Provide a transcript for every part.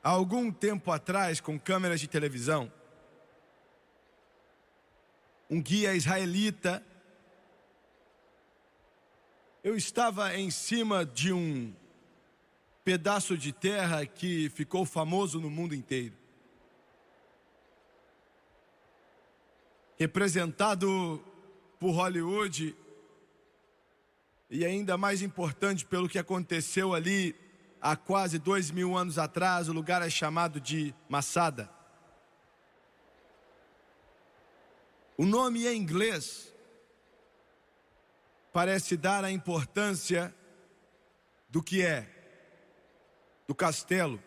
Há algum tempo atrás, com câmeras de televisão, um guia israelita, eu estava em cima de um pedaço de terra que ficou famoso no mundo inteiro, representado por Hollywood, e ainda mais importante pelo que aconteceu ali há quase 2000 anos atrás. O lugar é chamado de Masada. O nome em inglês parece dar a importância do que é, do castelo.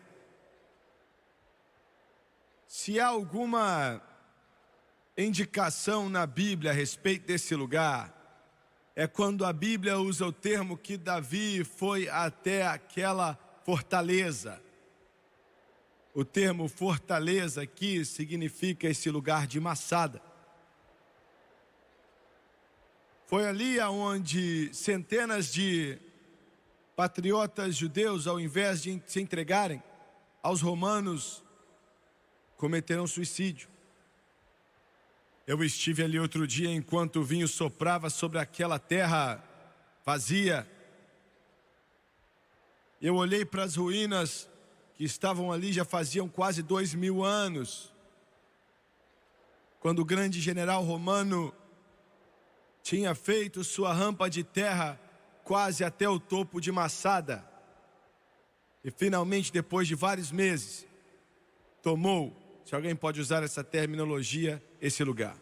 Se há alguma indicação na Bíblia a respeito desse lugar, é quando a Bíblia usa o termo que Davi foi até aquela fortaleza. O termo fortaleza aqui significa esse lugar de Masada. Foi ali onde centenas de patriotas judeus, ao invés de se entregarem aos romanos, cometeram suicídio. Eu estive ali outro dia enquanto o vinho soprava sobre aquela terra vazia. Eu olhei para as ruínas que estavam ali já faziam quase 2000 anos, quando o grande general romano tinha feito sua rampa de terra quase até o topo de Masada. E finalmente, depois de vários meses, tomou, se alguém pode usar essa terminologia, esse lugar.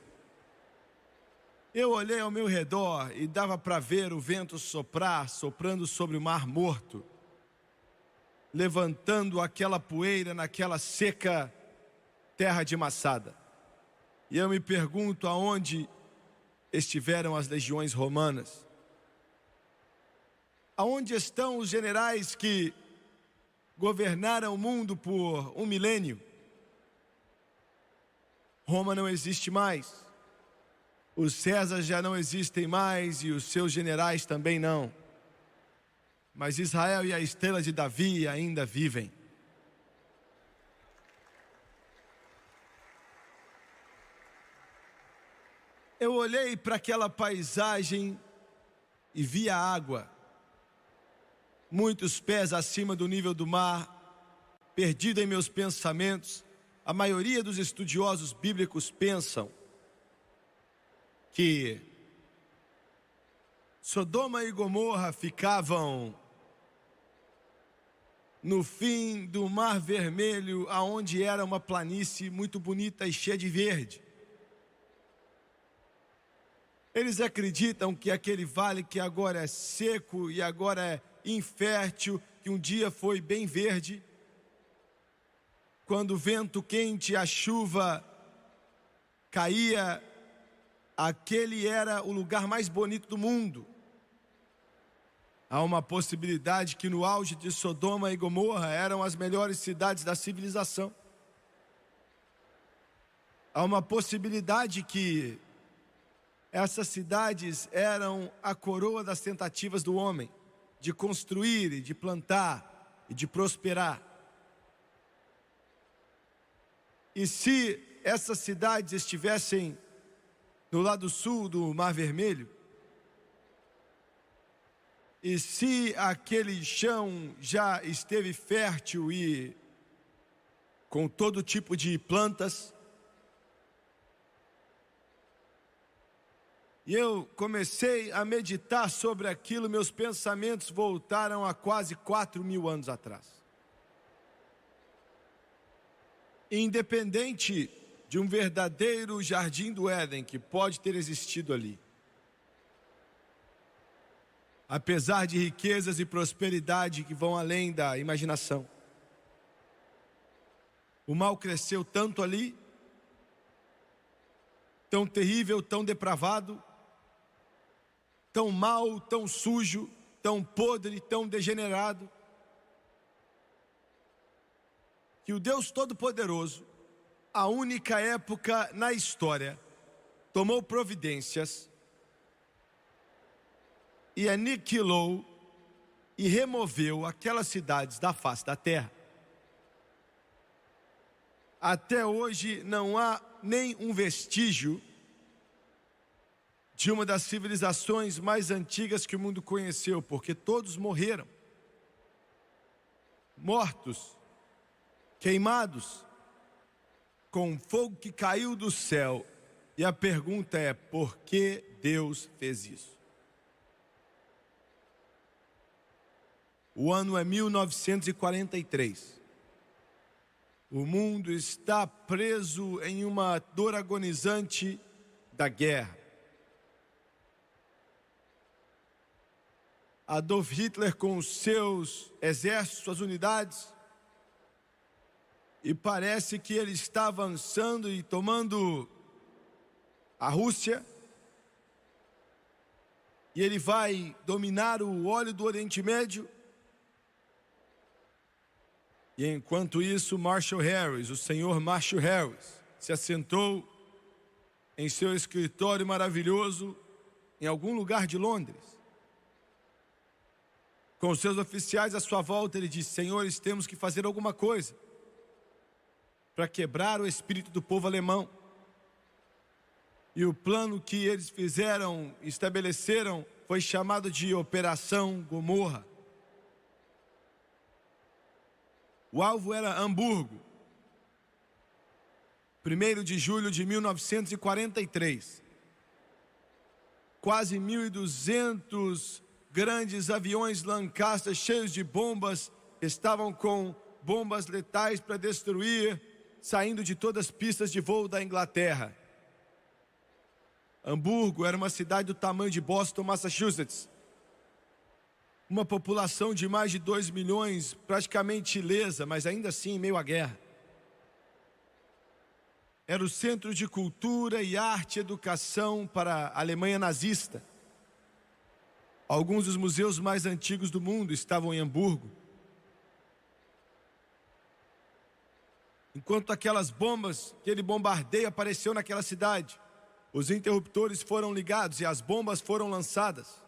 Eu olhei ao meu redor e dava para ver o vento soprar, soprando sobre o Mar Morto, levantando aquela poeira naquela seca terra de Masada. E eu me pergunto aonde estiveram as legiões romanas? Aonde estão os generais que governaram o mundo por 1 milênio? Roma não existe mais. Os Césares já não existem mais e os seus generais também não. Mas Israel e a estrela de Davi ainda vivem. Eu olhei para aquela paisagem e vi a água, muitos pés acima do nível do mar, perdido em meus pensamentos. A maioria dos estudiosos bíblicos pensam que Sodoma e Gomorra ficavam no fim do Mar Vermelho, aonde era uma planície muito bonita e cheia de verde. Eles acreditam que aquele vale que agora é seco e agora é infértil, que um dia foi bem verde, quando o vento quente e a chuva caía, aquele era o lugar mais bonito do mundo. Há uma possibilidade que no auge de Sodoma e Gomorra eram as melhores cidades da civilização. Há uma possibilidade que essas cidades eram a coroa das tentativas do homem de construir e de plantar e de prosperar. E se essas cidades estivessem no lado sul do Mar Vermelho, e se aquele chão já esteve fértil e com todo tipo de plantas, e eu comecei a meditar sobre aquilo, meus pensamentos voltaram a quase 4000 anos atrás. Independente de um verdadeiro jardim do Éden que pode ter existido ali, apesar de riquezas e prosperidade que vão além da imaginação, o mal cresceu tanto ali, tão terrível, tão depravado, tão mau, tão sujo, tão podre, tão degenerado, que o Deus Todo-Poderoso, a única época na história, tomou providências e aniquilou e removeu aquelas cidades da face da terra. até hoje não há nem um vestígio de uma das civilizações mais antigas que o mundo conheceu, porque todos morreram, mortos, queimados, com fogo que caiu do céu. E a pergunta é: por que Deus fez isso? O ano é 1943. O mundo está preso em uma dor agonizante da guerra. Adolf Hitler com os seus exércitos, suas unidades, e parece que ele está avançando e tomando a Rússia, e ele vai dominar o óleo do Oriente Médio. E enquanto isso, Marshall Harris, o senhor Marshall Harris, se assentou em seu escritório maravilhoso em algum lugar de Londres. Com os seus oficiais à sua volta, ele disse: senhores, temos que fazer alguma coisa para quebrar o espírito do povo alemão. E o plano que eles fizeram, estabeleceram, foi chamado de Operação Gomorra. O alvo era Hamburgo. 1º de julho de 1943. Quase 1.200 grandes aviões Lancaster cheios de bombas estavam com bombas letais para destruir, saindo de todas as pistas de voo da Inglaterra. Hamburgo era uma cidade do tamanho de Boston, Massachusetts. Uma população de mais de 2 milhões, praticamente ilesa, mas ainda assim em meio à guerra. Era o centro de cultura e arte e educação para a Alemanha nazista. Alguns dos museus mais antigos do mundo estavam em Hamburgo. Enquanto aquelas bombas, aquele bombardeio apareceu naquela cidade, os interruptores foram ligados e as bombas foram lançadas.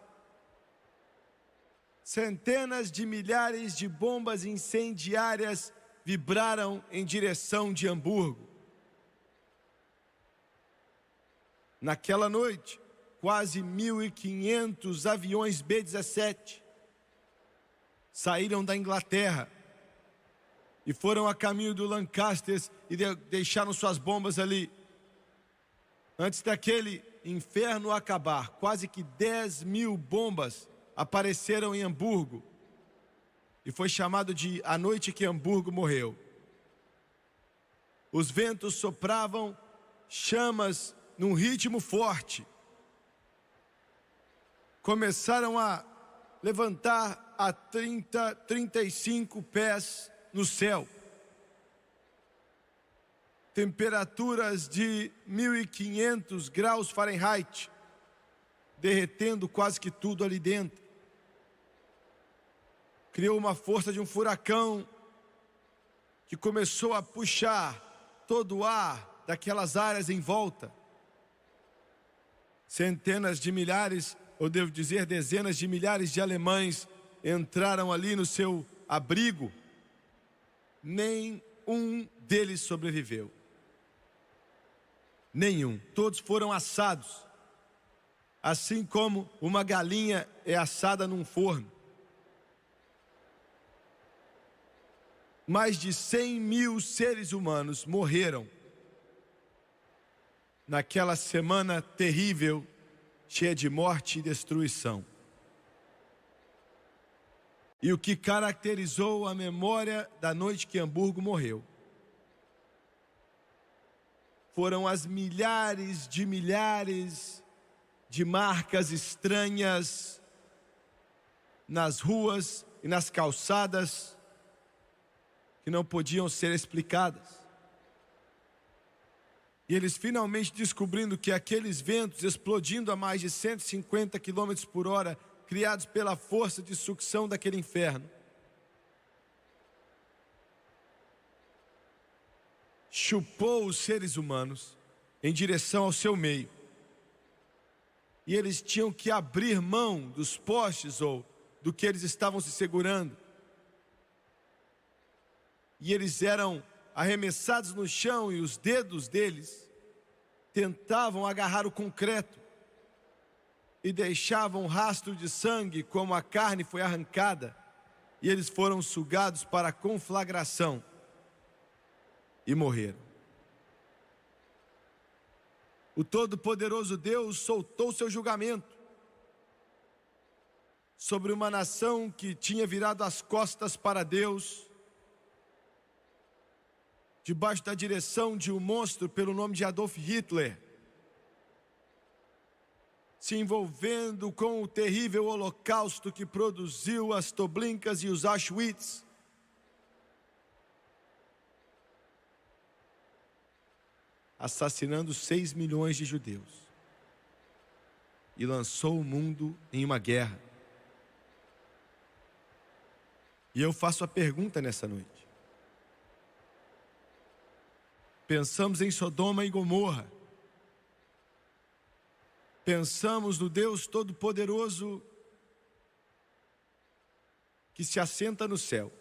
Centenas de milhares de bombas incendiárias vibraram em direção de Hamburgo. Naquela noite, quase 1.500 aviões B-17 saíram da Inglaterra e foram a caminho do Lancaster e deixaram suas bombas ali. Antes daquele inferno acabar, quase que 10.000 bombas apareceram em Hamburgo e foi chamado de a noite que Hamburgo morreu. Os ventos sopravam chamas num ritmo forte. Começaram a levantar a 35 pés no céu. Temperaturas de 1.500 graus Fahrenheit, derretendo quase que tudo ali dentro. Criou uma força de um furacão que começou a puxar todo o ar daquelas áreas em volta. Centenas de milhares, ou devo dizer dezenas de milhares de alemães entraram ali no seu abrigo. Nenhum deles sobreviveu. Nenhum. Todos foram assados. Assim como uma galinha é assada num forno. Mais de 100.000 seres humanos morreram naquela semana terrível, cheia de morte e destruição. E o que caracterizou a memória da noite que Hamburgo morreu foram as milhares de marcas estranhas nas ruas e nas calçadas que não podiam ser explicadas. E eles finalmente descobrindo que aqueles ventos explodindo a mais de 150 km por hora, criados pela força de sucção daquele inferno, chupou os seres humanos em direção ao seu meio. E eles tinham que abrir mão dos postes ou do que eles estavam se segurando. E eles eram arremessados no chão e os dedos deles tentavam agarrar o concreto e deixavam um rastro de sangue, como a carne foi arrancada, e eles foram sugados para a conflagração e morreram. O Todo-Poderoso Deus soltou seu julgamento sobre uma nação que tinha virado as costas para Deus, debaixo da direção de um monstro pelo nome de Adolf Hitler, se envolvendo com o terrível holocausto que produziu as Treblinkas e os Auschwitz. Assassinando 6 milhões de judeus. E lançou o mundo em uma guerra. E eu faço a pergunta nessa noite. Pensamos em Sodoma e Gomorra. Pensamos no Deus Todo-Poderoso que se assenta no céu.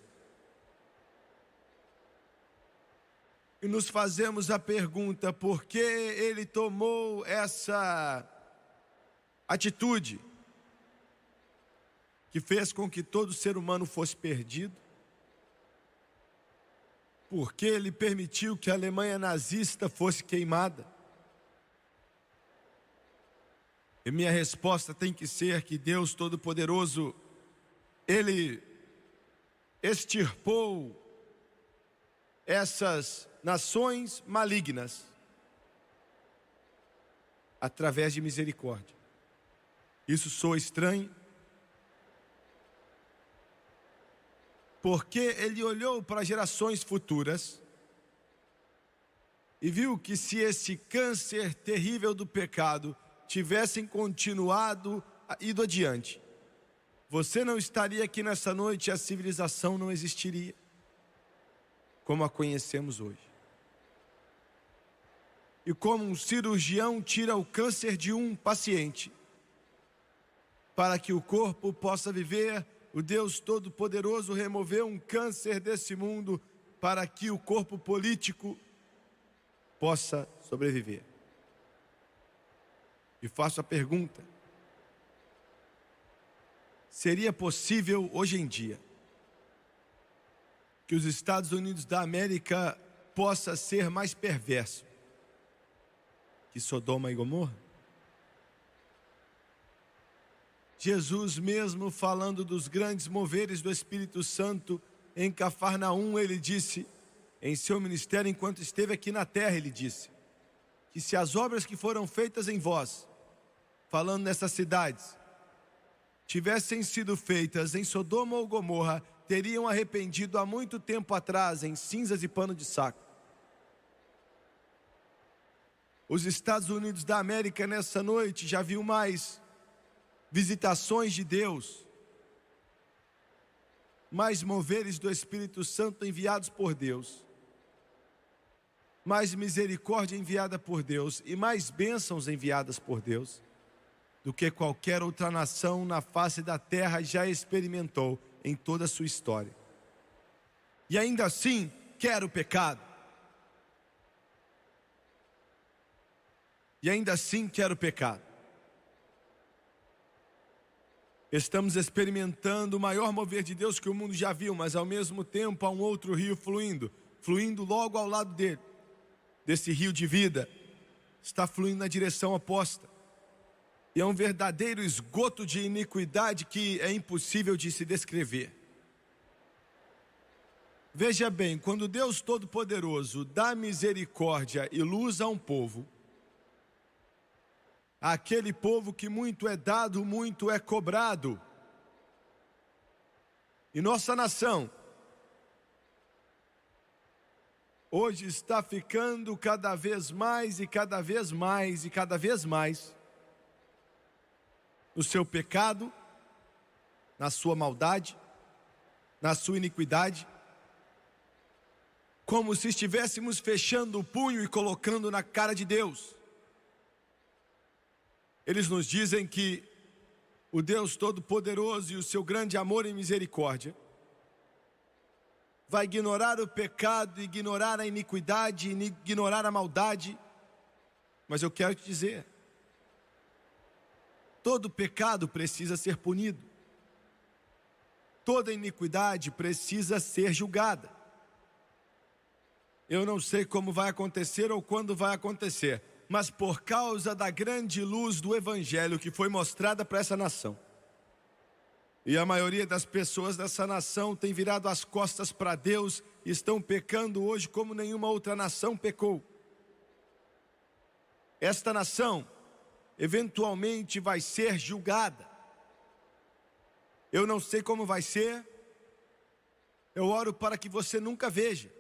E nos fazemos a pergunta: por que ele tomou essa atitude que fez com que todo ser humano fosse perdido? Por que ele permitiu que a Alemanha nazista fosse queimada? E minha resposta tem que ser que Deus Todo-Poderoso, Ele extirpou essas nações malignas através de misericórdia. Isso soa estranho? Porque Ele olhou para gerações futuras e viu que se esse câncer terrível do pecado tivessem continuado, ido adiante, você não estaria aqui nessa noite, a civilização não existiria como a conhecemos hoje. E como um cirurgião tira o câncer de um paciente, para que o corpo possa viver, o Deus Todo-Poderoso removeu um câncer desse mundo para que o corpo político possa sobreviver. E faço a pergunta: seria possível hoje em dia que os Estados Unidos da América possa ser mais perverso que Sodoma e Gomorra? Jesus mesmo, falando dos grandes moveres do Espírito Santo em Cafarnaum, ele disse, em seu ministério enquanto esteve aqui na terra, ele disse que se as obras que foram feitas em vós, falando nessas cidades, tivessem sido feitas em Sodoma ou Gomorra, teriam arrependido há muito tempo atrás, em cinzas e pano de saco. Os Estados Unidos da América nessa noite já viu mais visitações de Deus, mais moveres do Espírito Santo enviados por Deus, mais misericórdia enviada por Deus e mais bênçãos enviadas por Deus do que qualquer outra nação na face da terra já experimentou em toda a sua história. E ainda assim quer o pecado. E ainda assim quer o pecado. Estamos experimentando o maior mover de Deus que o mundo já viu, mas ao mesmo tempo há um outro rio fluindo logo ao lado dele. Desse rio de vida, está fluindo na direção oposta. E é um verdadeiro esgoto de iniquidade que é impossível de se descrever. Veja bem, quando Deus Todo-Poderoso dá misericórdia e luz a um povo, aquele povo que muito é dado, muito é cobrado. E nossa nação hoje está ficando cada vez mais e cada vez mais e cada vez mais no seu pecado, na sua maldade, na sua iniquidade, como se estivéssemos fechando o punho e colocando na cara de Deus. Eles nos dizem que o Deus Todo-Poderoso e o seu grande amor e misericórdia vai ignorar o pecado, ignorar a iniquidade, ignorar a maldade. Mas eu quero te dizer, todo pecado precisa ser punido. Toda iniquidade precisa ser julgada. Eu não sei como vai acontecer ou quando vai acontecer, mas por causa da grande luz do Evangelho que foi mostrada para essa nação, e a maioria das pessoas dessa nação tem virado as costas para Deus e estão pecando hoje como nenhuma outra nação pecou. Esta nação eventualmente vai ser julgada. Eu não sei como vai ser. Eu oro para que você nunca veja.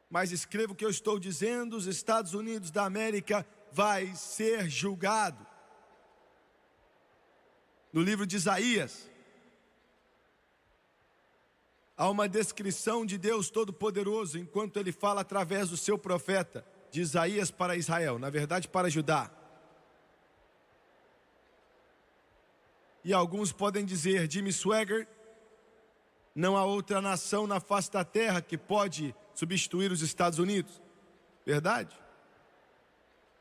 Mas escreva o que eu estou dizendo: os Estados Unidos da América vai ser julgado. No livro de Isaías, há uma descrição de Deus Todo-Poderoso, enquanto Ele fala através do seu profeta, de Isaías para Israel, na verdade para Judá. E alguns podem dizer: Jimmy Swaggart, não há outra nação na face da terra que pode substituir os Estados Unidos. Verdade?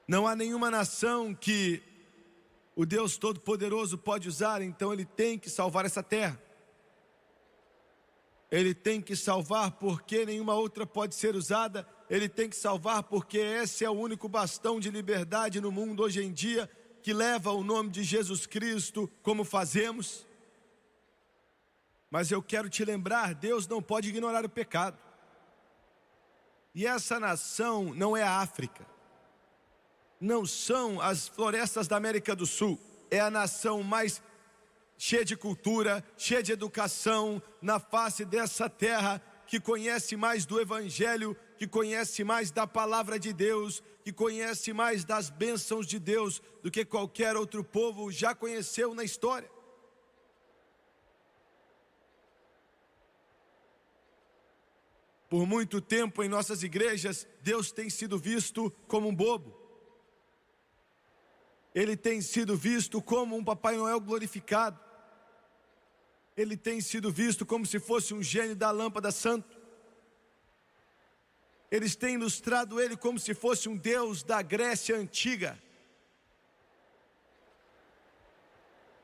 Não há nenhuma nação que o Deus Todo-Poderoso pode usar, então Ele tem que salvar essa terra. Ele tem que salvar porque nenhuma outra pode ser usada. Ele tem que salvar porque esse é o único bastão de liberdade no mundo hoje em dia, que leva o nome de Jesus Cristo como fazemos. Mas eu quero te lembrar, Deus não pode ignorar o pecado. E essa nação não é a África. Não são as florestas da América do Sul. É a nação mais cheia de cultura, cheia de educação na face dessa terra, que conhece mais do Evangelho, que conhece mais da palavra de Deus, que conhece mais das bênçãos de Deus do que qualquer outro povo já conheceu na história. Por muito tempo em nossas igrejas, Deus tem sido visto como um bobo. Ele tem sido visto como um Papai Noel glorificado. Ele tem sido visto como se fosse um gênio da lâmpada santo. Eles têm ilustrado ele como se fosse um Deus da Grécia antiga.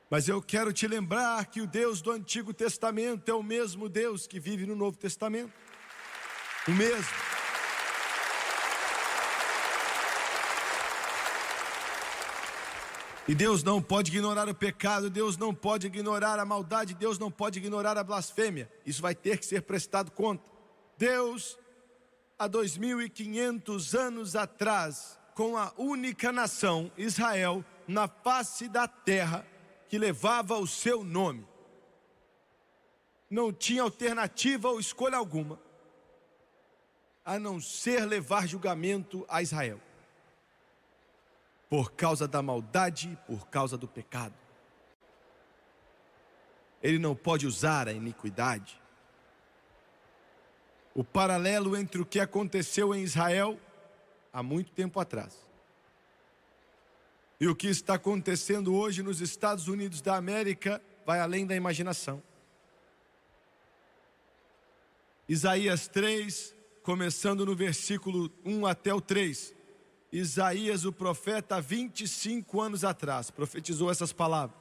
Mas eu quero te lembrar que o Deus do Antigo Testamento é o mesmo Deus que vive no Novo Testamento. O mesmo. E Deus não pode ignorar o pecado, Deus não pode ignorar a maldade, Deus não pode ignorar a blasfêmia. Isso vai ter que ser prestado conta. Deus, há 2500 anos atrás, com a única nação, Israel, na face da terra, que levava o seu nome, não tinha alternativa ou escolha alguma, a não ser levar julgamento a Israel. Por causa da maldade, por causa do pecado. Ele não pode usar a iniquidade. O paralelo entre o que aconteceu em Israel há muito tempo atrás e o que está acontecendo hoje nos Estados Unidos da América vai além da imaginação. Isaías 3, começando no versículo 1 até o 3. Isaías, o profeta, há 25 anos atrás, profetizou essas palavras.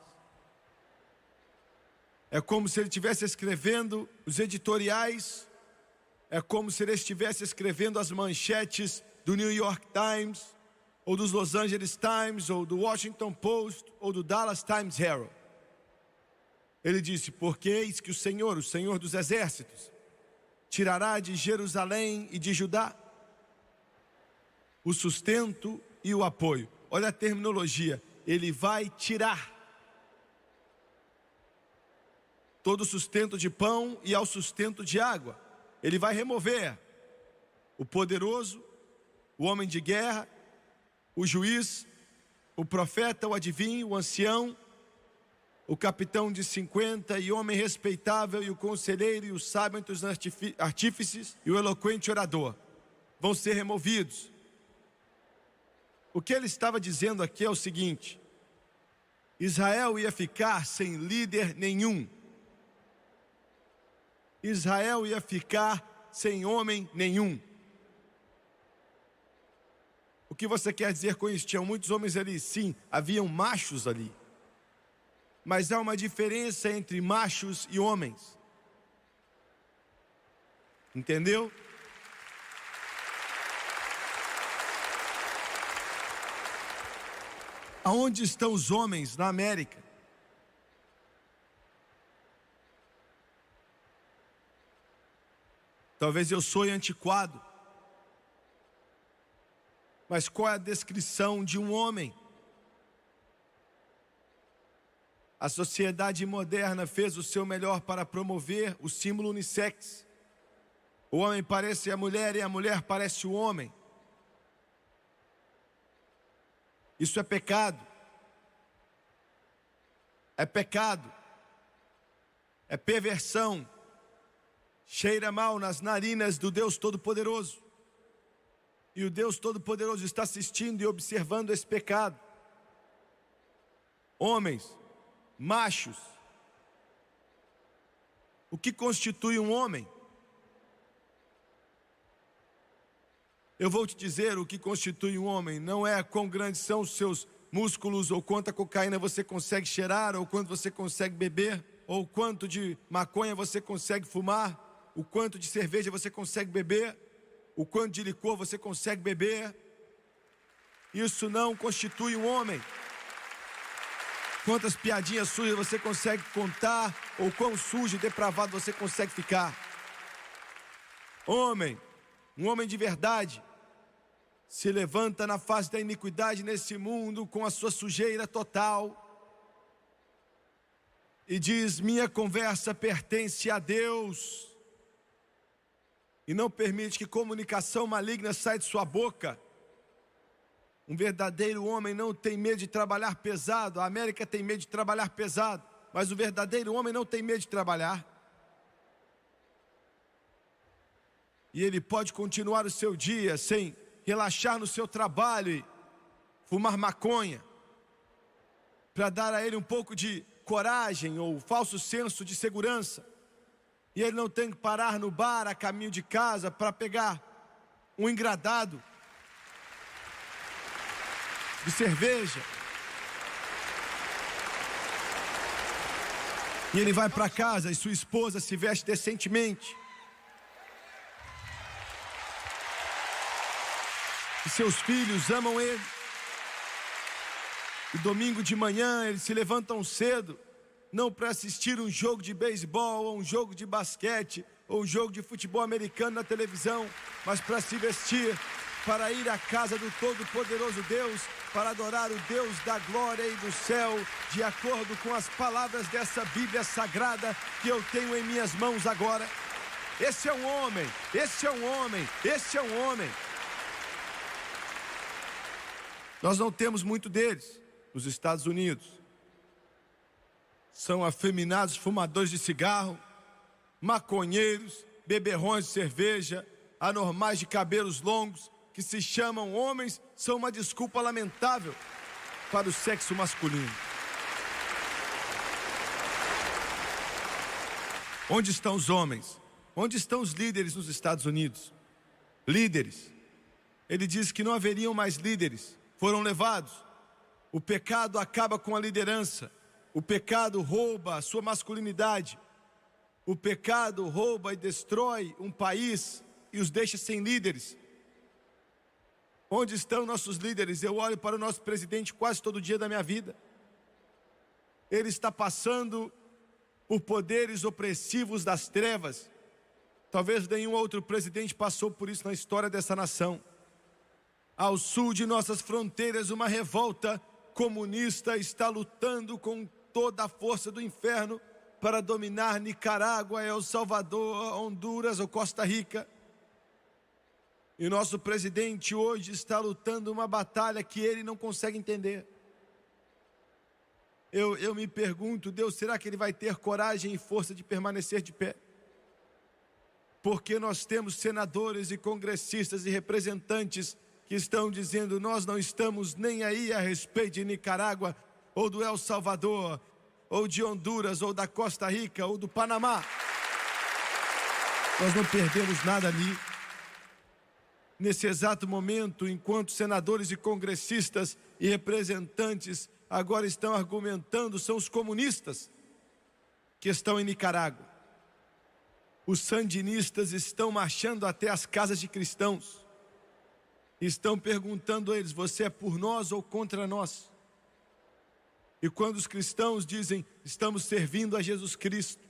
É como se ele estivesse escrevendo os editoriais, é como se ele estivesse escrevendo as manchetes do New York Times, ou dos Los Angeles Times, ou do Washington Post, ou do Dallas Times Herald. Ele disse: porque eis que o Senhor dos exércitos, tirará de Jerusalém e de Judá o sustento e o apoio. Olha a terminologia, ele vai tirar todo o sustento de pão e ao sustento de água. Ele vai remover o poderoso, o homem de guerra, o juiz, o profeta, o adivinho, o ancião, o capitão de 50 e homem respeitável, e o conselheiro e o sábio entre os artífices e o eloquente orador. Vão ser removidos. O que ele estava dizendo aqui é o seguinte: Israel ia ficar sem líder nenhum. Israel ia ficar sem homem nenhum. O que você quer dizer com isso? Tinham muitos homens ali? Sim, haviam machos ali. Mas há uma diferença entre machos e homens. Entendeu? Aonde estão os homens na América? Talvez eu sou antiquado. Mas qual é a descrição de um homem? A sociedade moderna fez o seu melhor para promover o símbolo unissex. O homem parece a mulher e a mulher parece o homem. Isso é pecado. É pecado. É perversão. Cheira mal nas narinas do Deus Todo-Poderoso. E o Deus Todo-Poderoso está assistindo e observando esse pecado. Homens, machos. O que constitui um homem? Eu vou te dizer o que constitui um homem. Não é quão grandes são os seus músculos, ou quanta cocaína você consegue cheirar, ou quanto você consegue beber, ou quanto de maconha você consegue fumar, o quanto de cerveja você consegue beber, o quanto de licor você consegue beber. Isso não constitui um homem. Quantas piadinhas sujas você consegue contar, ou quão sujo e depravado você consegue ficar. Homem, um homem de verdade, se levanta na face da iniquidade nesse mundo com a sua sujeira total e diz: minha conversa pertence a Deus, e não permite que comunicação maligna saia de sua boca. Um verdadeiro homem não tem medo de trabalhar pesado. A América tem medo de trabalhar pesado, mas o verdadeiro homem não tem medo de trabalhar. E ele pode continuar o seu dia sem relaxar no seu trabalho e fumar maconha, para dar a ele um pouco de coragem ou falso senso de segurança. E ele não tem que parar no bar a caminho de casa para pegar um engradado de cerveja. E ele vai para casa e sua esposa se veste decentemente. E seus filhos amam ele. E domingo de manhã eles se levantam cedo, não para assistir um jogo de beisebol, ou um jogo de basquete, ou um jogo de futebol americano na televisão, mas para se vestir, para ir à casa do Todo-Poderoso Deus, para adorar o Deus da glória e do céu, de acordo com as palavras dessa Bíblia Sagrada que eu tenho em minhas mãos agora. Esse é um homem, esse é um homem, esse é um homem. Nós não temos muito deles nos Estados Unidos. São afeminados, fumadores de cigarro, maconheiros, beberrões de cerveja, anormais de cabelos longos, que se chamam homens, são uma desculpa lamentável para o sexo masculino. Onde estão os homens? Onde estão os líderes nos Estados Unidos? Líderes. Ele diz que não haveriam mais líderes. Foram levados. O pecado acaba com a liderança. O pecado rouba a sua masculinidade. O pecado rouba e destrói um país e os deixa sem líderes. Onde estão nossos líderes? Eu olho para o nosso presidente quase todo dia da minha vida. Ele está passando por poderes opressivos das trevas. Talvez nenhum outro presidente passou por isso na história dessa nação. Ao sul de nossas fronteiras, uma revolta comunista está lutando com toda a força do inferno para dominar Nicarágua, El Salvador, Honduras ou Costa Rica. E o nosso presidente hoje está lutando uma batalha que ele não consegue entender. Eu me pergunto, Deus, será que ele vai ter coragem e força de permanecer de pé? Porque nós temos senadores e congressistas e representantes que estão dizendo: nós não estamos nem aí a respeito de Nicarágua, ou do El Salvador, ou de Honduras, ou da Costa Rica, ou do Panamá. Nós não perdemos nada ali. Nesse exato momento, enquanto senadores e congressistas e representantes agora estão argumentando, são os comunistas que estão em Nicarágua. Os sandinistas estão marchando até as casas de cristãos. Estão perguntando a eles: você é por nós ou contra nós? E quando os cristãos dizem: estamos servindo a Jesus Cristo,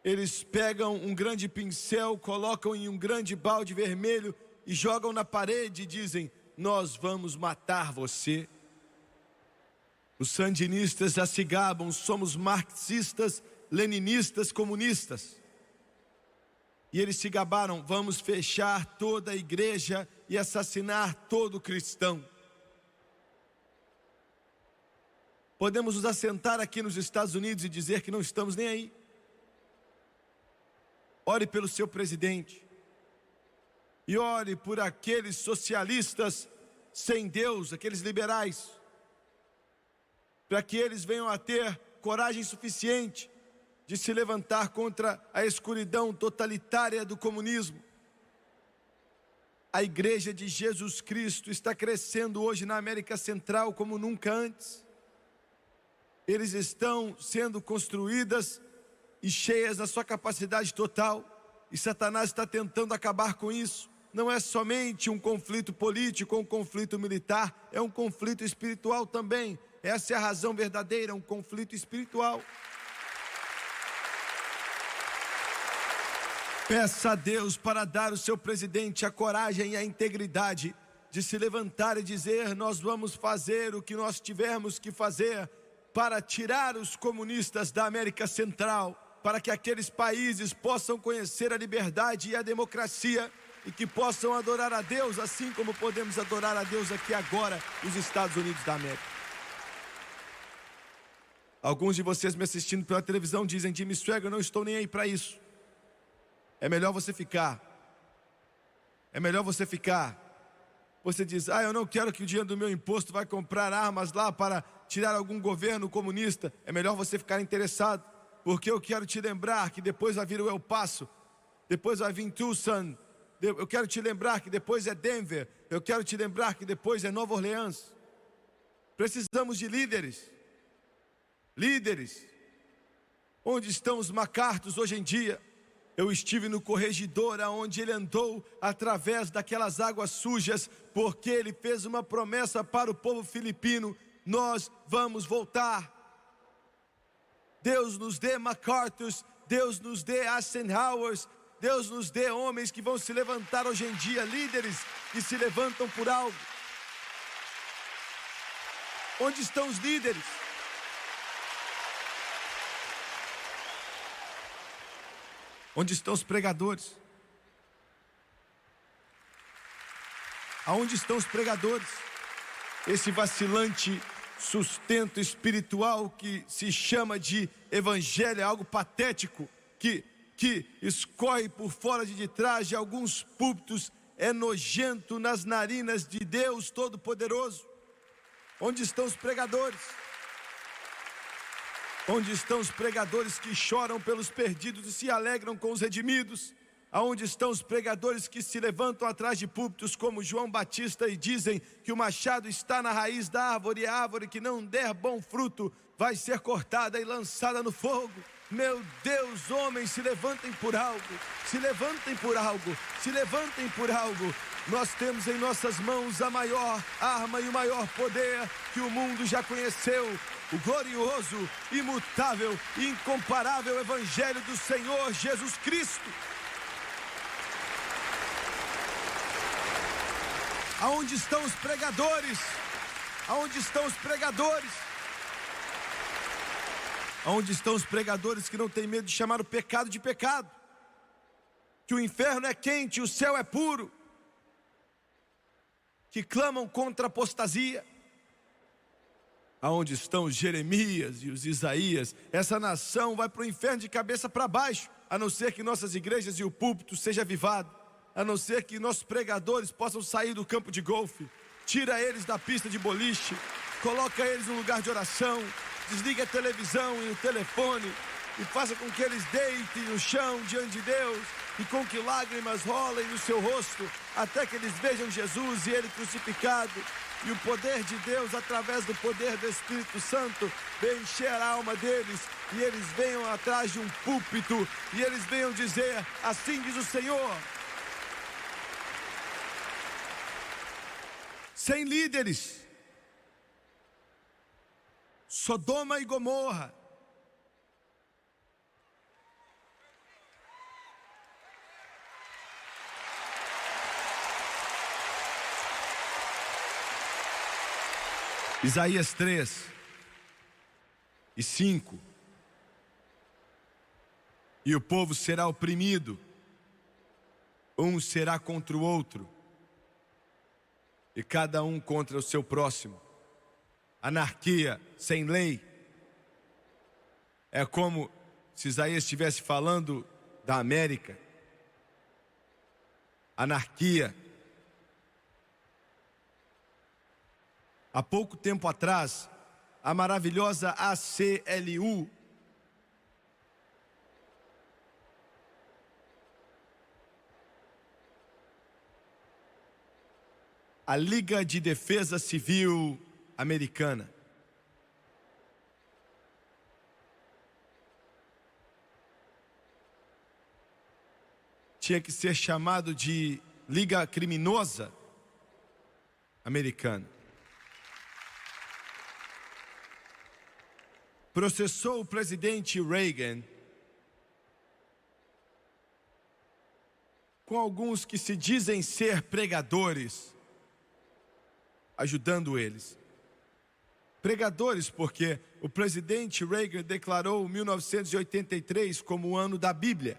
eles pegam um grande pincel, colocam em um grande balde vermelho e jogam na parede e dizem: nós vamos matar você. Os sandinistas já se gabam: somos marxistas, leninistas, comunistas. E eles se gabaram: vamos fechar toda a igreja e assassinar todo cristão. Podemos nos assentar aqui nos Estados Unidos e dizer que não estamos nem aí. Ore pelo seu presidente. E ore por aqueles socialistas sem Deus, aqueles liberais, para que eles venham a ter coragem suficiente de se levantar contra a escuridão totalitária do comunismo. A Igreja de Jesus Cristo está crescendo hoje na América Central como nunca antes. Eles estão sendo construídas e cheias na sua capacidade total, e Satanás está tentando acabar com isso. Não é somente um conflito político ou um conflito militar, é um conflito espiritual também. Essa é a razão verdadeira, um conflito espiritual. Peça a Deus para dar ao seu presidente a coragem e a integridade de se levantar e dizer: nós vamos fazer o que nós tivermos que fazer para tirar os comunistas da América Central, para que aqueles países possam conhecer a liberdade e a democracia e que possam adorar a Deus, assim como podemos adorar a Deus aqui agora, nos Estados Unidos da América. Alguns de vocês me assistindo pela televisão dizem: Jimmy Swaggart, eu não estou nem aí para isso. É melhor você ficar. É melhor você ficar. Você diz: eu não quero que o dinheiro do meu imposto vai comprar armas lá para tirar algum governo comunista. É melhor você ficar interessado, porque eu quero te lembrar que depois vai vir o El Paso, depois vai vir Tucson, eu quero te lembrar que depois é Denver, eu quero te lembrar que depois é Nova Orleans. Precisamos de líderes. Líderes. Onde estão os MacArthurs hoje em dia? Eu estive no corregedor aonde ele andou através daquelas águas sujas, porque ele fez uma promessa para o povo filipino: nós vamos voltar. Deus nos dê MacArthurs, Deus nos dê Eisenhowers, Deus nos dê homens que vão se levantar hoje em dia, líderes que se levantam por algo. Onde estão os líderes? Onde estão os pregadores? Aonde estão os pregadores? Esse vacilante sustento espiritual que se chama de evangelho é algo patético, que escorre por fora de trás de alguns púlpitos, é nojento nas narinas de Deus Todo-Poderoso. Onde estão os pregadores? Onde estão os pregadores que choram pelos perdidos e se alegram com os redimidos? Aonde estão os pregadores que se levantam atrás de púlpitos como João Batista e dizem que o machado está na raiz da árvore e a árvore que não der bom fruto vai ser cortada e lançada no fogo? Meu Deus, homens, se levantem por algo, se levantem por algo, se levantem por algo. Nós temos em nossas mãos a maior arma e o maior poder que o mundo já conheceu: o glorioso, imutável e incomparável Evangelho do Senhor Jesus Cristo. Aonde estão os pregadores? Aonde estão os pregadores? Aonde estão os pregadores que não têm medo de chamar o pecado de pecado? Que o inferno é quente e o céu é puro? Que clamam contra a apostasia? Aonde estão os Jeremias e os Isaías? Essa nação vai para o inferno de cabeça para baixo, a não ser que nossas igrejas e o púlpito seja avivado, a não ser que nossos pregadores possam sair do campo de golfe, tira eles da pista de boliche, coloca eles no lugar de oração, desliga a televisão e o telefone e faça com que eles deitem no chão diante de Deus e com que lágrimas rolem no seu rosto, até que eles vejam Jesus e Ele crucificado, e o poder de Deus, através do poder do Espírito Santo, venha encher a alma deles, e eles venham atrás de um púlpito, e eles venham dizer: assim diz o Senhor. Sem líderes, Sodoma e Gomorra, Isaías 3:5. E o povo será oprimido, um será contra o outro, e cada um contra o seu próximo. Anarquia sem lei. É como se Isaías estivesse falando da América. Anarquia. Há pouco tempo atrás, a maravilhosa ACLU, a Liga de Defesa Civil Americana, tinha que ser chamado de Liga Criminosa Americana. Processou o presidente Reagan com alguns que se dizem ser pregadores, ajudando eles. Pregadores porque o presidente Reagan declarou 1983 como o ano da Bíblia.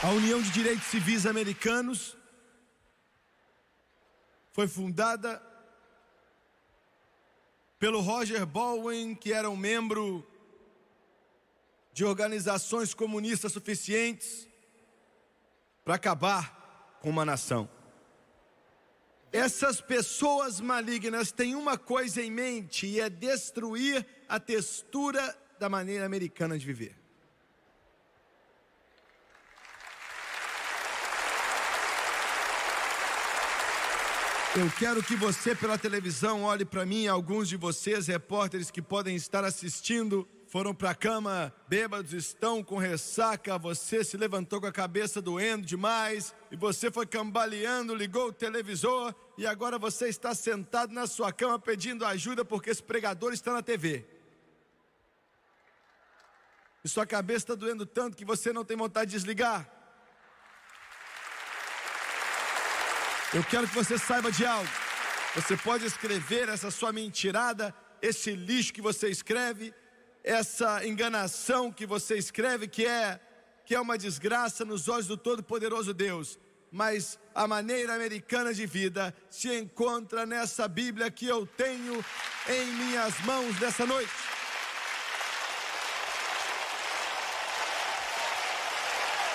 A União de Direitos Civis Americanos foi fundada pelo Roger Baldwin, que era um membro de organizações comunistas suficientes para acabar com uma nação. Essas pessoas malignas têm uma coisa em mente, e é destruir a textura da maneira americana de viver. Eu quero que você, pela televisão, olhe para mim. Alguns de vocês, repórteres que podem estar assistindo, foram para a cama bêbados, estão com ressaca. Você se levantou com a cabeça doendo demais e você foi cambaleando, ligou o televisor e agora você está sentado na sua cama pedindo ajuda porque esse pregador está na TV. E sua cabeça está doendo tanto que você não tem vontade de desligar. Eu quero que você saiba de algo. Você pode escrever essa sua mentirada, esse lixo que você escreve, essa enganação que você escreve, que é uma desgraça nos olhos do Todo-Poderoso Deus. Mas a maneira americana de vida se encontra nessa Bíblia que eu tenho em minhas mãos nessa noite.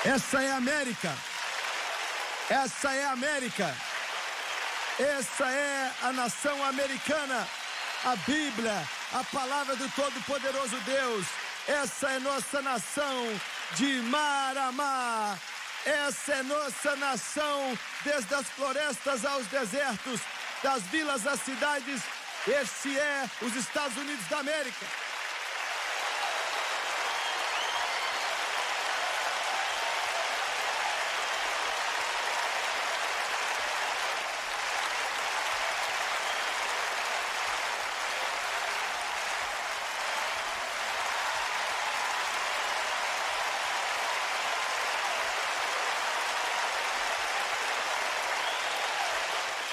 Essa é a América. Essa é a América. Essa é a nação americana. A Bíblia, a palavra do Todo-Poderoso Deus. Essa é nossa nação de mar a mar. Essa é nossa nação desde as florestas aos desertos, das vilas às cidades. Esse é os Estados Unidos da América.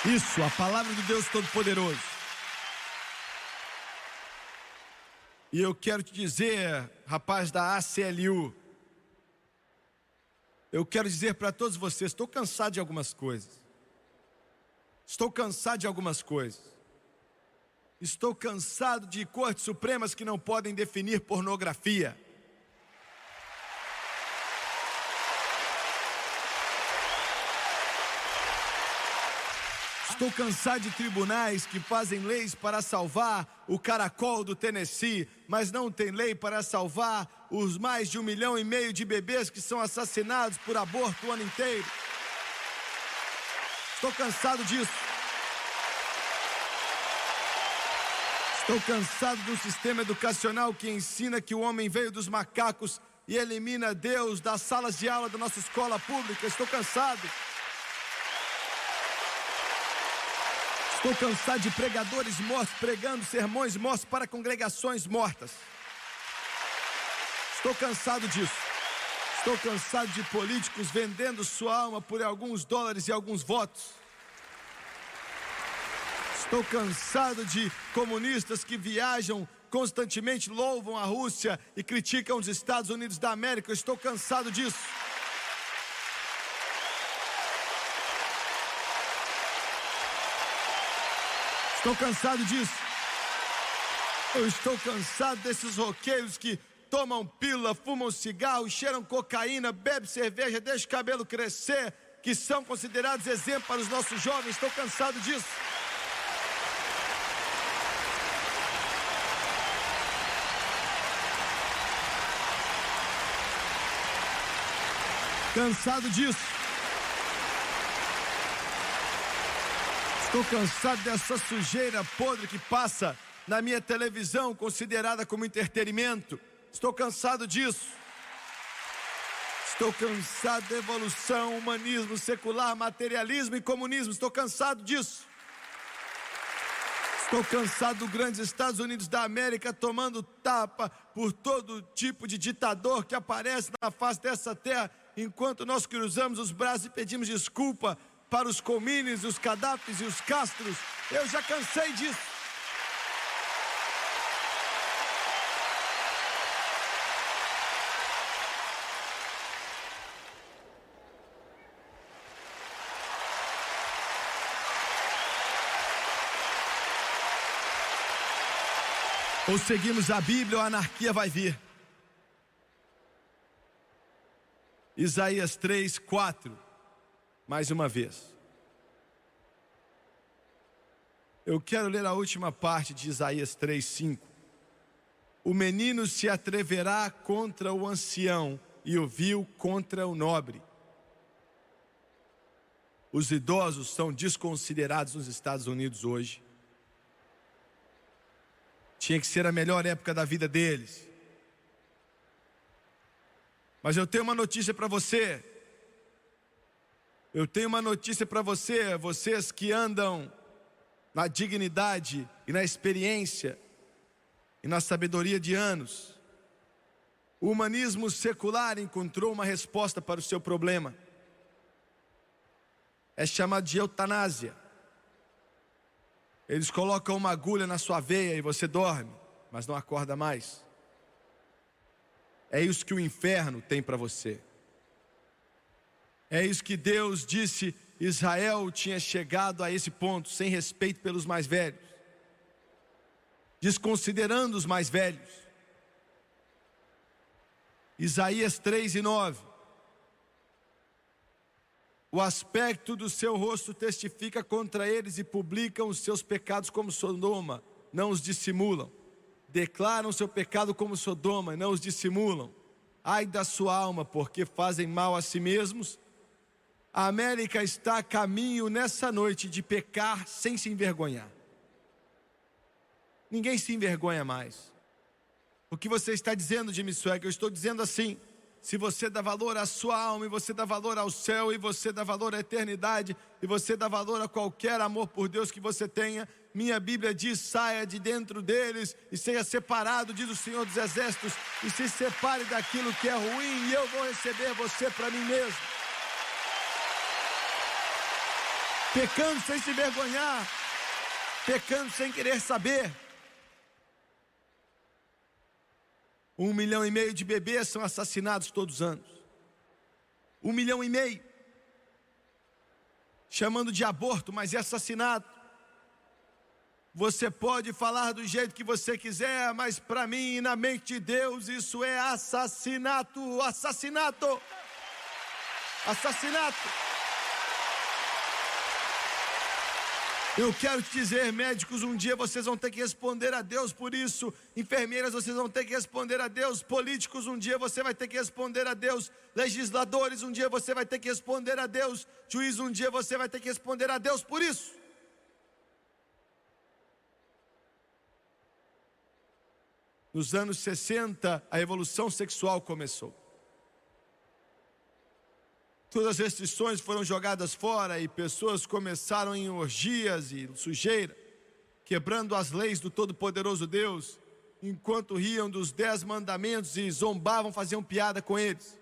Isso, a palavra do Deus Todo-Poderoso. E eu quero te dizer, rapaz da ACLU, eu quero dizer para todos vocês, estou cansado de algumas coisas. Estou cansado de algumas coisas. Estou cansado de cortes supremas que não podem definir pornografia. Estou cansado de tribunais que fazem leis para salvar o caracol do Tennessee, mas não tem lei para salvar os mais de 1,5 milhão de bebês que são assassinados por aborto o ano inteiro. Estou cansado disso. Estou cansado de um sistema educacional que ensina que o homem veio dos macacos e elimina Deus das salas de aula da nossa escola pública. Estou cansado. Estou cansado de pregadores mortos pregando sermões mortos para congregações mortas. Estou cansado disso. Estou cansado de políticos vendendo sua alma por alguns dólares e alguns votos. Estou cansado de comunistas que viajam constantemente, louvam a Rússia e criticam os Estados Unidos da América. Eu estou cansado disso. Estou cansado disso. Eu estou cansado desses roqueiros que tomam pílula, fumam cigarro, cheiram cocaína, bebem cerveja, deixam o cabelo crescer, que são considerados exemplo para os nossos jovens. Estou cansado disso. Cansado disso. Estou cansado dessa sujeira podre que passa na minha televisão, considerada como entretenimento. Estou cansado disso. Estou cansado da evolução, humanismo, secular, materialismo e comunismo. Estou cansado disso. Estou cansado do grande Estados Unidos da América tomando tapa por todo tipo de ditador que aparece na face dessa terra, enquanto nós cruzamos os braços e pedimos desculpa para os Comines, os Gadafis e os Castros. Eu já cansei disso. Ou seguimos a Bíblia ou a anarquia vai vir. Isaías 3:4. Mais uma vez. Eu quero ler a última parte de Isaías 3:5. O menino se atreverá contra o ancião e o vil contra o nobre. Os idosos são desconsiderados nos Estados Unidos hoje. Tinha que ser a melhor época da vida deles. Mas eu tenho uma notícia para você. Eu tenho uma notícia para você, vocês que andam na dignidade e na experiência e na sabedoria de anos. O humanismo secular encontrou uma resposta para o seu problema. É chamado de eutanásia. Eles colocam uma agulha na sua veia e você dorme, mas não acorda mais. É isso que o inferno tem para você. É isso que Deus disse. Israel tinha chegado a esse ponto, sem respeito pelos mais velhos, desconsiderando os mais velhos. Isaías 3:9. O aspecto do seu rosto testifica contra eles e publicam os seus pecados como Sodoma, não os dissimulam. Declaram seu pecado como Sodoma, não os dissimulam. Ai da sua alma, porque fazem mal a si mesmos. A América está a caminho nessa noite de pecar sem se envergonhar. Ninguém se envergonha mais. O que você está dizendo, Jimmy Swagger? Eu estou dizendo assim: se você dá valor à sua alma, e você dá valor ao céu, e você dá valor à eternidade, e você dá valor a qualquer amor por Deus que você tenha, minha Bíblia diz: saia de dentro deles e seja separado, diz o Senhor dos Exércitos, e se separe daquilo que é ruim, e eu vou receber você para mim mesmo. Pecando sem se envergonhar, pecando sem querer saber. 1,5 milhão de bebês são assassinados todos os anos. 1,5 milhão. Chamando de aborto, mas é assassinato. Você pode falar do jeito que você quiser, mas para mim e na mente de Deus isso é assassinato. Assassinato. Assassinato. Eu quero te dizer, médicos, um dia vocês vão ter que responder a Deus por isso. Enfermeiras, vocês vão ter que responder a Deus. Políticos, um dia você vai ter que responder a Deus. Legisladores, um dia você vai ter que responder a Deus. Juiz, um dia você vai ter que responder a Deus por isso. Nos anos 60, a revolução sexual começou. Todas as restrições foram jogadas fora e pessoas começaram em orgias e sujeira, quebrando as leis do Todo-Poderoso Deus, enquanto riam dos 10 mandamentos e zombavam, faziam piada com eles.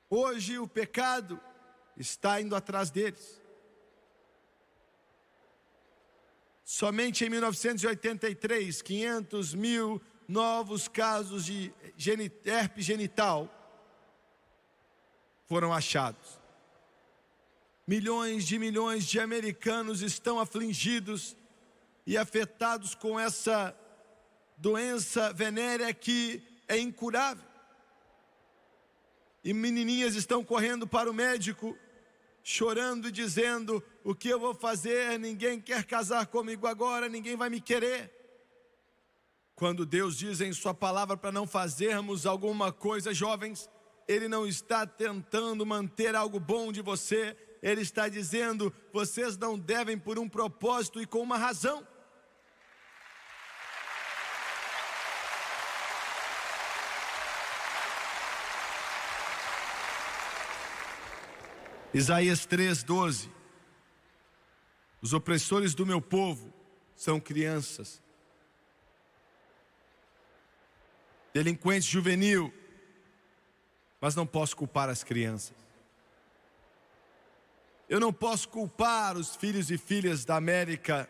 Hoje o pecado está indo atrás deles. Somente em 1983, 500 mil novos casos de herpes genital foram achados. Milhões de americanos estão afligidos e afetados com essa doença venérea que é incurável. E menininhas estão correndo para o médico, chorando e dizendo: o que eu vou fazer? Ninguém quer casar comigo agora, ninguém vai me querer. Quando Deus diz em sua palavra para não fazermos alguma coisa, jovens, Ele não está tentando manter algo bom de você. Ele está dizendo: vocês não devem por um propósito e com uma razão. Isaías 3:12. Os opressores do meu povo são crianças. Delinquente juvenil, mas não posso culpar as crianças. Eu não posso culpar os filhos e filhas da América.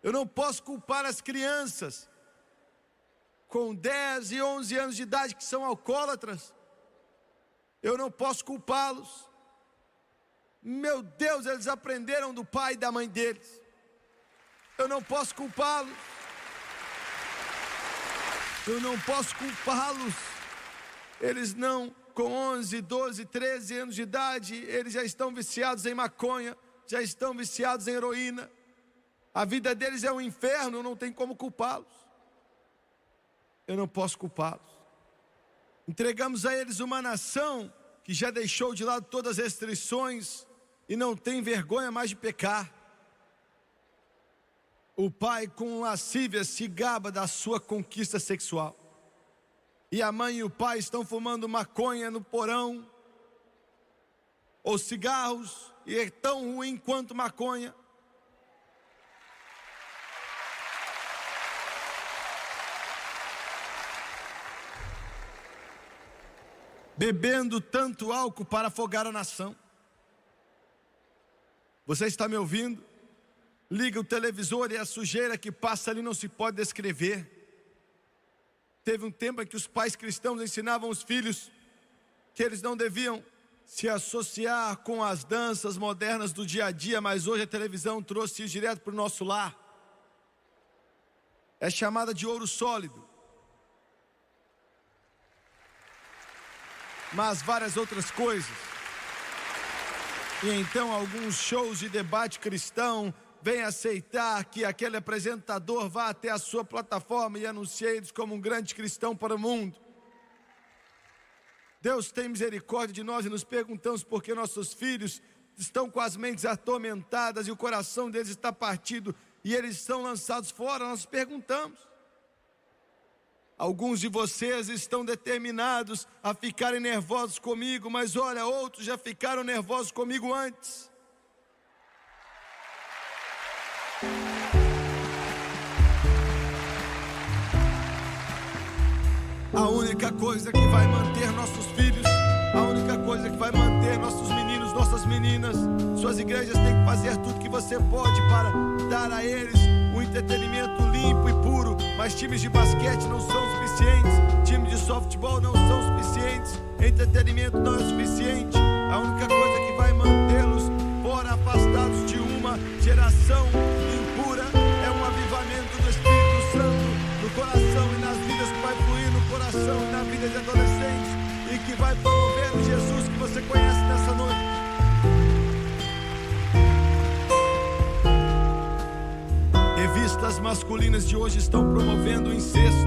Eu não posso culpar as crianças com 10 e 11 anos de idade que são alcoólatras. Eu não posso culpá-los. Meu Deus, eles aprenderam do pai e da mãe deles. Eu não posso culpá-los. Eu não posso culpá-los. Eles não, com 11, 12, 13 anos de idade, eles já estão viciados em maconha, já estão viciados em heroína. A vida deles é um inferno, não tem como culpá-los. Eu não posso culpá-los. Entregamos a eles uma nação que já deixou de lado todas as restrições e não tem vergonha mais de pecar. O pai com lascívia se gaba da sua conquista sexual. E a mãe e o pai estão fumando maconha no porão, ou cigarros, e é tão ruim quanto maconha. Bebendo tanto álcool para afogar a nação. Você está me ouvindo? Liga o televisor e a sujeira que passa ali não se pode descrever. Teve um tempo em que os pais cristãos ensinavam os filhos que eles não deviam se associar com as danças modernas do dia a dia, mas hoje a televisão trouxe isso direto para o nosso lar. É chamada de ouro sólido. Mas várias outras coisas. E então alguns shows de debate cristão vem aceitar que aquele apresentador vá até a sua plataforma e anuncie eles como um grande cristão para o mundo. Deus tem misericórdia de nós e nos perguntamos por que nossos filhos estão com as mentes atormentadas e o coração deles está partido e eles são lançados fora. Nós perguntamos. Alguns de vocês estão determinados a ficarem nervosos comigo, mas olha, outros já ficaram nervosos comigo antes. A única coisa que vai manter nossos filhos, a única coisa que vai manter nossos meninos, nossas meninas, suas igrejas têm que fazer tudo que você pode para dar a eles um entretenimento limpo e puro. Mas times de basquete não são suficientes, times de softball não são suficientes, entretenimento não é suficiente. A única coisa que vai mantê-los fora, afastados de uma geração impura, é um avivamento do Espírito Santo no coração e nas vidas, que vai fluir no coração e na vida de adolescentes e que vai promover o Jesus que você você conhece nessa noite. Revistas masculinas de hoje estão promovendo o incesto.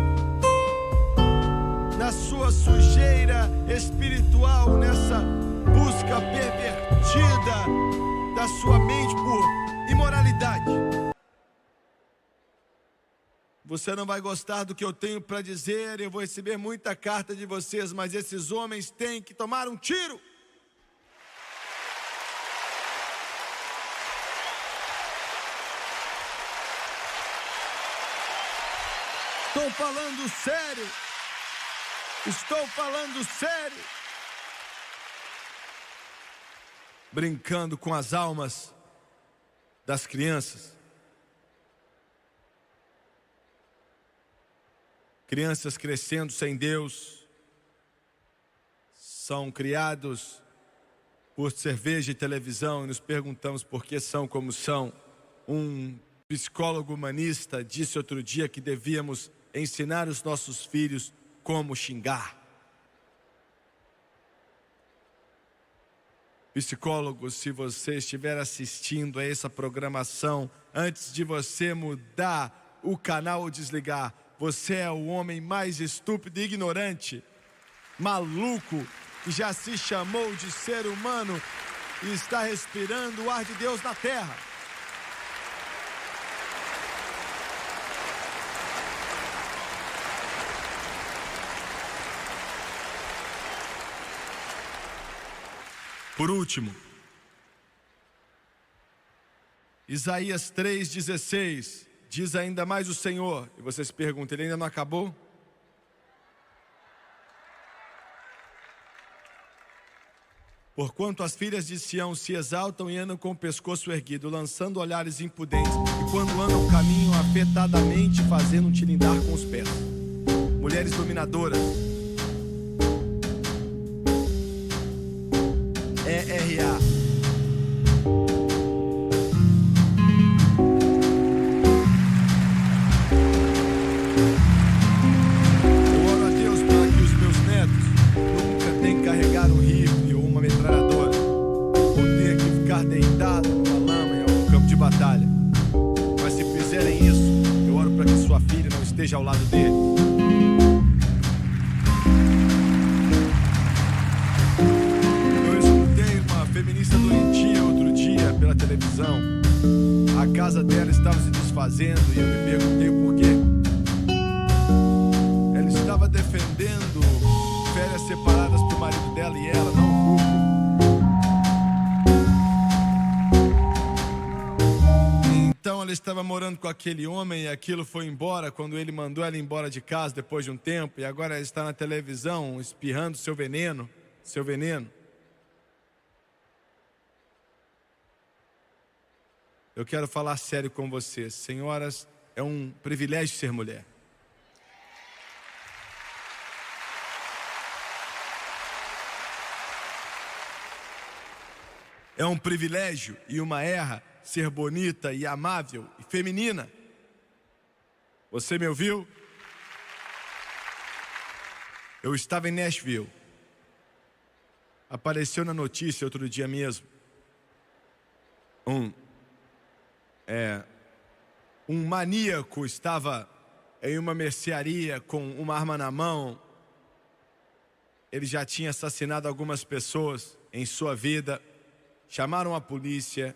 Na sua sujeira espiritual, nessa busca pervertida da sua mente por imoralidade. Você não vai gostar do que eu tenho para dizer, eu vou receber muita carta de vocês, mas esses homens têm que tomar um tiro. Estou falando sério. Estou falando sério. Brincando com as almas das crianças. Crianças crescendo sem Deus. São criados por cerveja e televisão e nos perguntamos por que são como são. Um psicólogo humanista disse outro dia que devíamos ensinar os nossos filhos como xingar. Psicólogo, se você estiver assistindo a essa programação, antes de você mudar o canal ou desligar, você é o homem mais estúpido e ignorante, maluco, que já se chamou de ser humano e está respirando o ar de Deus na terra. Por último, Isaías 3,16, diz ainda mais o Senhor. E você se pergunta, ele ainda não acabou? Porquanto as filhas de Sião se exaltam e andam com o pescoço erguido, lançando olhares impudentes, e quando andam caminham afetadamente, fazendo um tilindar com os pés. Mulheres dominadoras. ERA. Eu oro a Deus para que os meus netos nunca tenham que carregar um rifle ou uma metralhadora, ou tenham que ficar deitado numa lama em algum campo de batalha. Mas se fizerem isso, eu oro para que sua filha não esteja ao lado deles. Feminista doentia outro dia pela televisão. A casa dela estava se desfazendo e eu me perguntei o porquê. Ela estava defendendo férias separadas para o marido dela e ela, não o culpo. Então ela estava morando com aquele homem e aquilo foi embora quando ele mandou ela embora de casa depois de um tempo, e agora ela está na televisão espirrando seu veneno. Eu quero falar sério com vocês. Senhoras, é um privilégio ser mulher. É um privilégio e uma honra ser bonita e amável e feminina. Você me ouviu? Eu estava em Nashville. Apareceu na notícia outro dia mesmo. Um maníaco estava em uma mercearia com uma arma na mão. Ele já tinha assassinado algumas pessoas em sua vida. Chamaram a polícia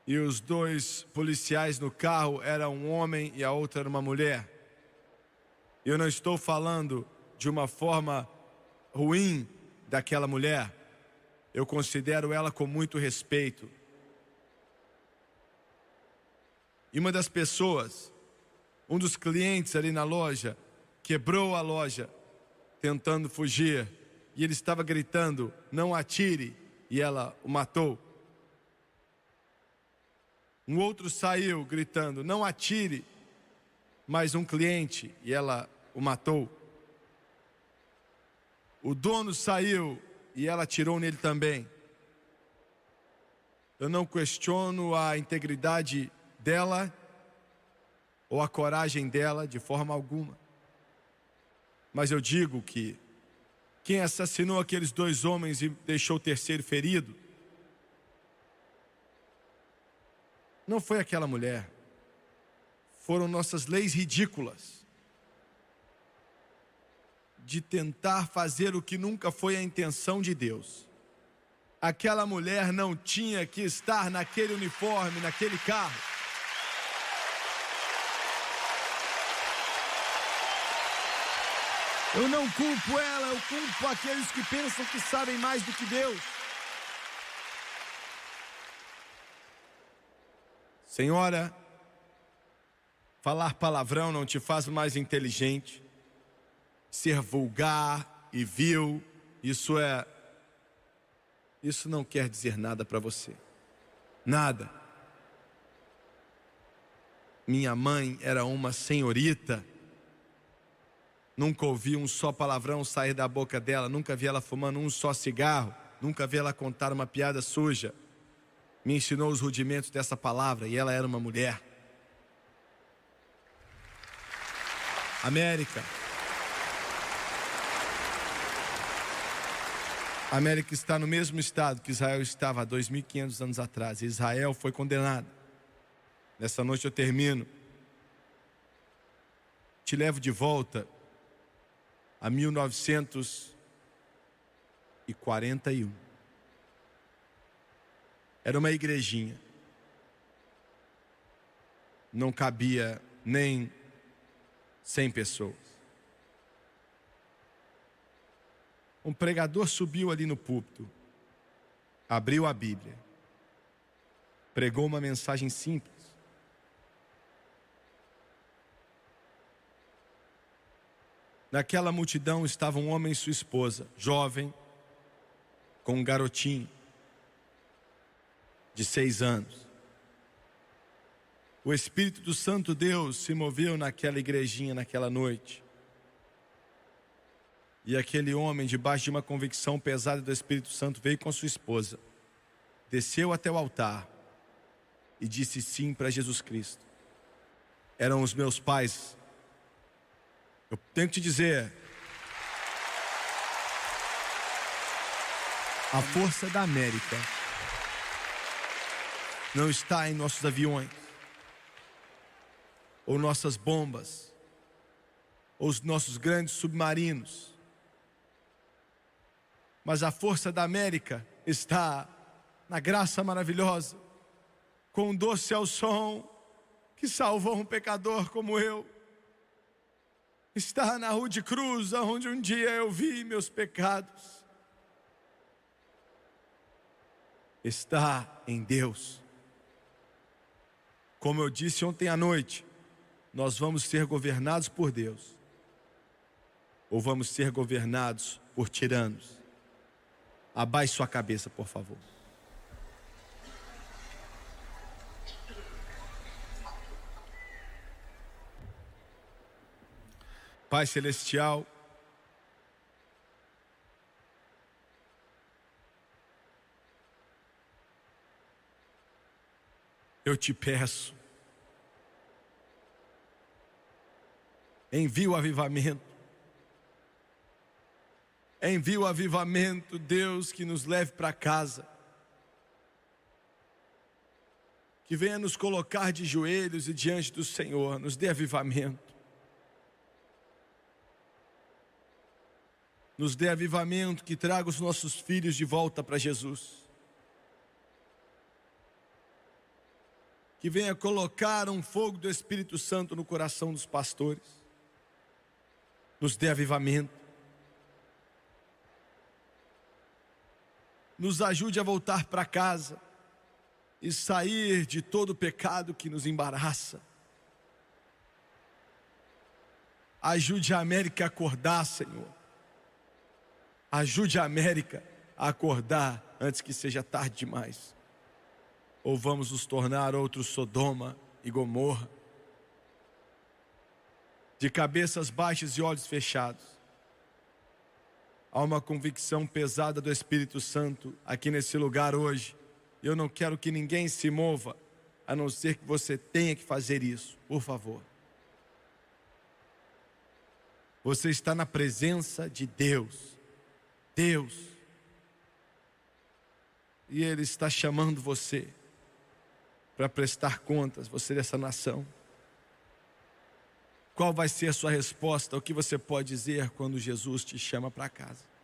e os dois policiais no carro eram um homem e a outra era uma mulher. Eu não estou falando de uma forma ruim daquela mulher. Eu considero ela com muito respeito. E uma das pessoas, um dos clientes ali na loja, quebrou a loja tentando fugir. E ele estava gritando, não atire, e ela o matou. Um outro saiu gritando, não atire, mais um cliente, e ela o matou. O dono saiu e ela atirou nele também. Eu não questiono a integridade dela ou a coragem dela de forma alguma. Mas eu digo que Quem assassinou aqueles 2 homens e deixou o terceiro ferido? Não foi aquela mulher. Foram nossas leis ridículas de tentar fazer o que nunca foi a intenção de Deus. Aquela mulher não tinha que estar naquele uniforme, naquele carro. Eu não culpo ela, eu culpo aqueles que pensam que sabem mais do que Deus. Senhora, falar palavrão não te faz mais inteligente. Ser vulgar e vil, isso não quer dizer nada para você. Nada. Minha mãe era uma senhorita. Nunca ouvi um só palavrão sair da boca dela. Nunca vi ela fumando um só cigarro. Nunca vi ela contar uma piada suja. Me ensinou os rudimentos dessa palavra e ela era uma mulher. América. A América está no mesmo estado que Israel estava há 2.500 anos atrás. Israel foi condenado. Nessa noite eu termino. Te levo de volta a 1941. Era uma igrejinha. Não cabia nem 100 pessoas. Um pregador subiu ali no púlpito, abriu a Bíblia, pregou uma mensagem simples. Naquela multidão estava um homem e sua esposa, jovem, com um garotinho de 6 anos. O Espírito do Santo Deus se moveu naquela igrejinha naquela noite. E aquele homem, debaixo de uma convicção pesada do Espírito Santo, veio com sua esposa, desceu até o altar e disse sim para Jesus Cristo. Eram os meus pais. Eu tenho que te dizer, a força da América não está em nossos aviões, ou nossas bombas, ou os nossos grandes submarinos. Mas a força da América está na graça maravilhosa, com um doce ao som que salvou um pecador como eu. Está na Rude Cruz, onde um dia eu vi meus pecados. Está em Deus. Como eu disse ontem à noite, nós vamos ser governados por Deus, ou vamos ser governados por tiranos. Abaixe sua cabeça, por favor. Pai Celestial, eu te peço, envia o avivamento. Envia o avivamento, Deus, que nos leve para casa. Que venha nos colocar de joelhos e diante do Senhor, nos dê avivamento. Nos dê avivamento que traga os nossos filhos de volta para Jesus. Que venha colocar um fogo do Espírito Santo no coração dos pastores. Nos dê avivamento. Nos ajude a voltar para casa e sair de todo o pecado que nos embaraça. Ajude a América a acordar, Senhor. Ajude a América a acordar antes que seja tarde demais. Ou vamos nos tornar outro Sodoma e Gomorra. De cabeças baixas e olhos fechados. Há uma convicção pesada do Espírito Santo aqui nesse lugar hoje. Eu não quero que ninguém se mova, a não ser que você tenha que fazer isso, por favor. Você está na presença de Deus. Deus. E Ele está chamando você para prestar contas, você dessa nação. Qual vai ser a sua resposta? O que você pode dizer quando Jesus te chama para casa?